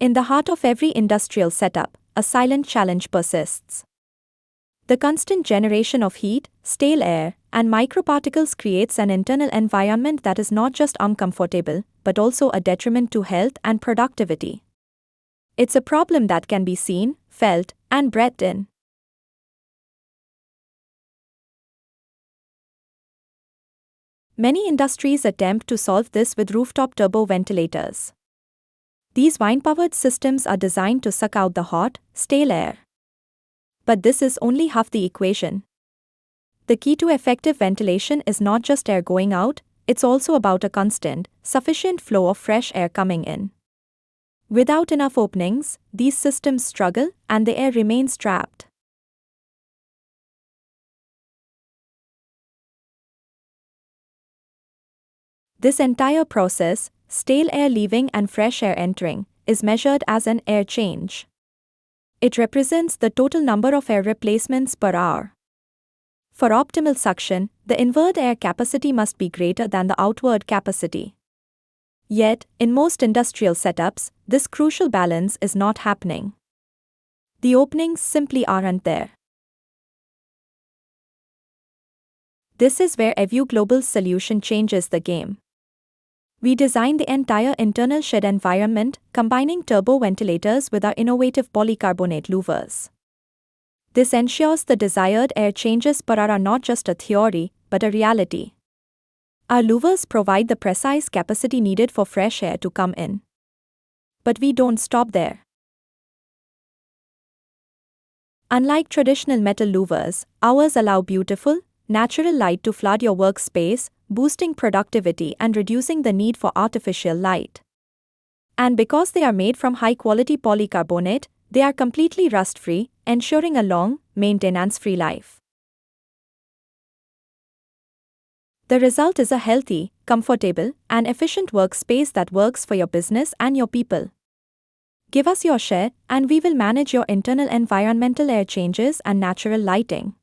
In the heart of every industrial setup, a silent challenge persists. The constant generation of heat, stale air, and microparticles creates an internal environment that is not just uncomfortable, but also a detriment to health and productivity. It's a problem that can be seen, felt, and breathed in. Many industries attempt to solve this with rooftop turbo ventilators. These wind-powered systems are designed to suck out the hot, stale air. But this is only half the equation. The key to effective ventilation is not just air going out, it's also about a constant, sufficient flow of fresh air coming in. Without enough openings, these systems struggle and the air remains trapped. This entire process, stale air leaving and fresh air entering, is measured as an air change. It represents the total number of air replacements per hour. For optimal suction, the inward air capacity must be greater than the outward capacity. Yet, in most industrial setups, this crucial balance is not happening. The openings simply aren't there. This is where Eview Global's solution changes the game. We designed the entire internal shed environment, combining turbo ventilators with our innovative polycarbonate louvers. This ensures the desired air changes per hour are not just a theory, but a reality. Our louvers provide the precise capacity needed for fresh air to come in. But we don't stop there. Unlike traditional metal louvers, ours allow beautiful, natural light to flood your workspace, boosting productivity and reducing the need for artificial light. And because they are made from high-quality polycarbonate, they are completely rust-free, ensuring a long, maintenance-free life. The result is a healthy, comfortable, and efficient workspace that works for your business and your people. Give us your share, and we will manage your internal environmental air changes and natural lighting.